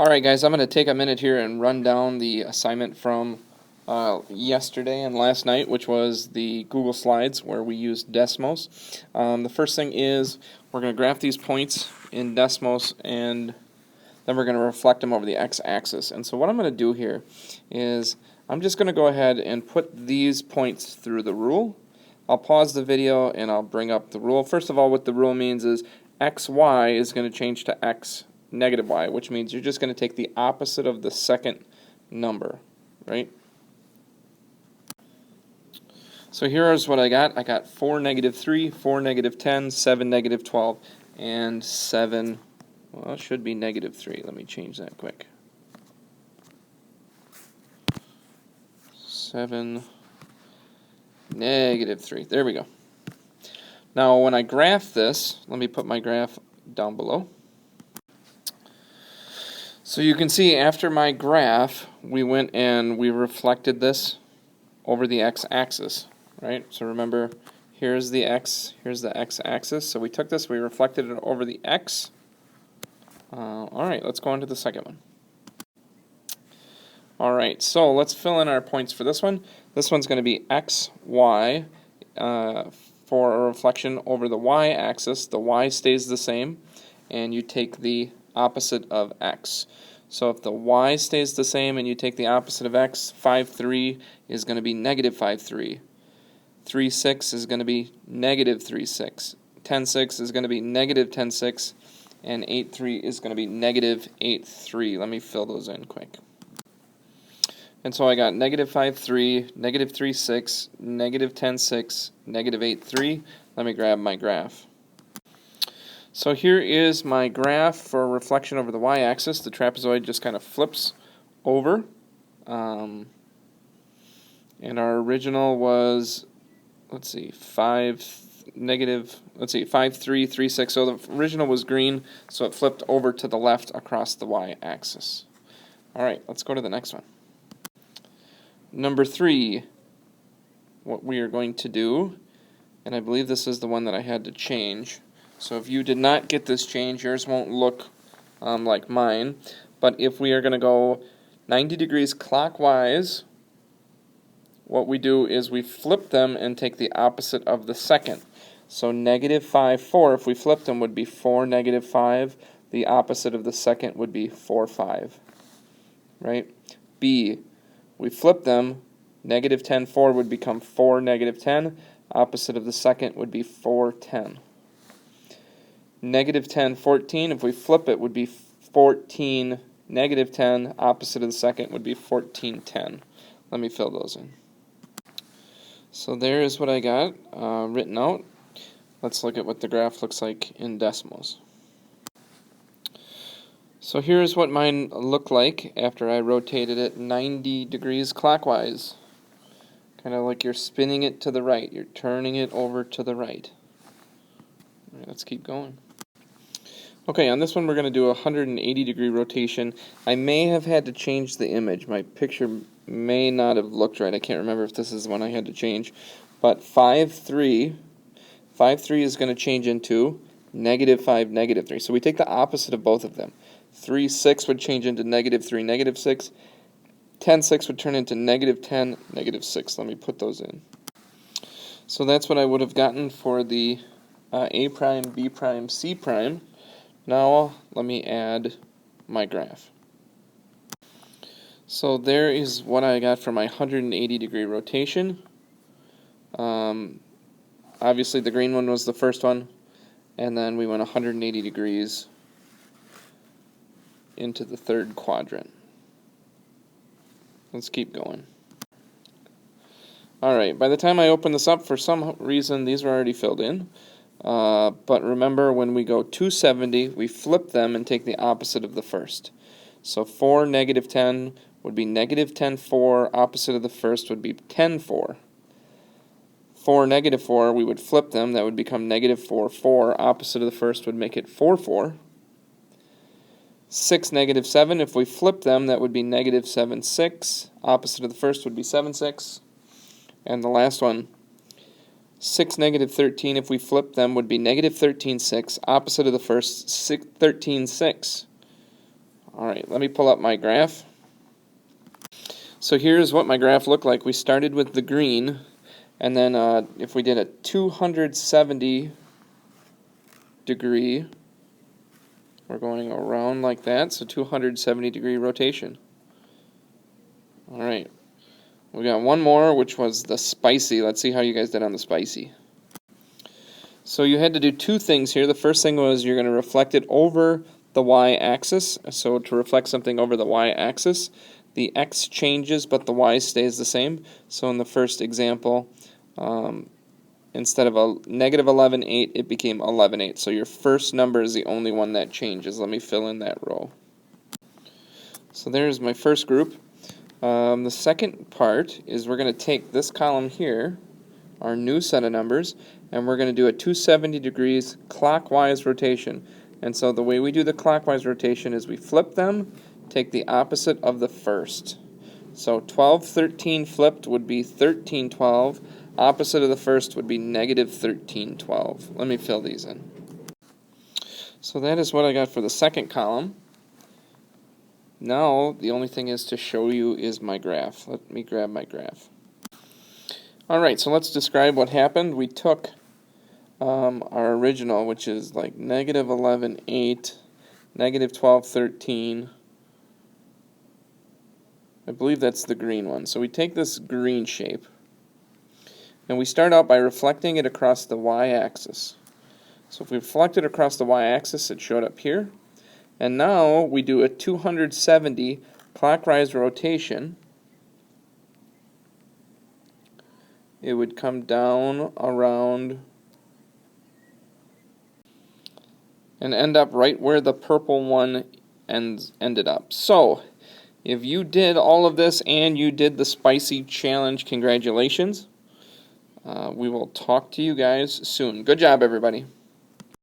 Alright guys, I'm going to take a minute here and run down the assignment from yesterday and last night, which was the Google Slides where we used Desmos. The first thing is we're going to graph these points in Desmos and then we're going to reflect them over the x-axis. And so what I'm going to do here is I'm just going to go ahead and put these points through the rule. I'll pause the video and I'll bring up the rule. First of all, what the rule means is xy is going to change to x negative y, which means you're just going to take the opposite of the second number, right? So here's what I got. I got 4, -3, 4, -10, 7, -12, and 7, well, it should be -3. Let me change that quick. 7, -3. There we go. Now when I graph this, let me put my graph down below. So you can see after my graph, we went and we reflected this over the x-axis, right? So remember, here's the x, here's the x-axis. So we took this, we reflected it over the x. Alright, let's go on to the second one. Alright, so let's fill in our points for this one. This one's going to be x, y, for a reflection over the y-axis. The y stays the same, and you take the opposite of x. So if the y stays the same and you take the opposite of x, 5, 3 is going to be -5, 3. 3, 6 is going to be -3, 6. 10, 6 is going to be -10, 6. And 8, 3 is going to be -8, 3. Let me fill those in quick. And so I got -5, 3, -3, 6, -10, 6, -8, 3. Let me grab my graph. So here is my graph for reflection over the y-axis. The trapezoid just kind of flips over. And our original was, let's see, 5, 3, 3, 6. So the original was green, so it flipped over to the left across the y-axis. Alright, let's go to the next one. Number 3, what we are going to do, and I believe this is the one that I had to change. So if you did not get this change, yours won't look like mine. But if we are going to go 90 degrees clockwise, what we do is we flip them and take the opposite of the second. So -5, 4, if we flipped them, would be 4, -5. The opposite of the second would be 4, 5. Right? B, we flip them, -10, 4 would become 4, -10. Opposite of the second would be 4, 10. -10, 14, if we flip it, would be 14, -10. Opposite of the second would be 14, 10. Let me fill those in. So there is what I got written out. Let's look at what the graph looks like in Desmos. So here's what mine looked like after I rotated it 90 degrees clockwise. Kind of like you're spinning it to the right. You're turning it over to the right. All right, let's keep going. Okay, on this one we're going to do a 180 degree rotation. I may have had to change the image. My picture may not have looked right. I can't remember if this is the one I had to change. But 5, 3 is going to change into -5, -3. So we take the opposite of both of them. 3, 6 would change into -3, -6. 10, 6 would turn into -10, -6. Let me put those in. So that's what I would have gotten for the A prime, B prime, C prime. Now let me add my graph. So there is what I got for my 180 degree rotation. Obviously the green one was the first one, and then we went 180 degrees into the third quadrant. Let's keep going. Alright, by the time I open this up, for some reason these are already filled in. But remember, when we go 270, we flip them and take the opposite of the first. So 4, -10 would be -10, 4. Opposite of the first would be 10, 4. 4, -4, we would flip them. That would become -4, 4. Opposite of the first would make it 4, 4. 6, -7, if we flip them, that would be -7, 6. Opposite of the first would be 7, 6. And the last one, 6, -13, if we flip them, would be -13, 6. Opposite of the first, 13, 6. Alright, let me pull up my graph. So here's what my graph looked like. We started with the green, and then if we did a 270 degree, we're going around like that, so 270 degree rotation. Alright, we got one more, which was the spicy. Let's see how you guys did on the spicy. So you had to do two things here. The first thing was you're going to reflect it over the y-axis. So to reflect something over the y-axis, the x changes but the y stays the same. So in the first example, instead of a negative 11.8, it became 11.8. So your first number is the only one that changes. Let me fill in that row. So there's my first group. The second part is we're going to take this column here, our new set of numbers, and we're going to do a 270 degrees clockwise rotation. And so the way we do the clockwise rotation is we flip them, take the opposite of the first. So 1213 flipped would be 1312. Opposite of the first would be negative 1312. Let me fill these in. So that is what I got for the second column. Now the only thing is to show you is my graph. Let me grab my graph. Alright, so let's describe what happened. We took our original, which is like negative 11.8, negative 12.13. I believe that's the green one. So we take this green shape, and we start out by reflecting it across the y-axis. So if we reflect it across the y-axis, it showed up here. And now we do a 270 clockwise rotation. It would come down around and end up right where the purple one ended up. So, if you did all of this and you did the spicy challenge, congratulations. We will talk to you guys soon. Good job, everybody.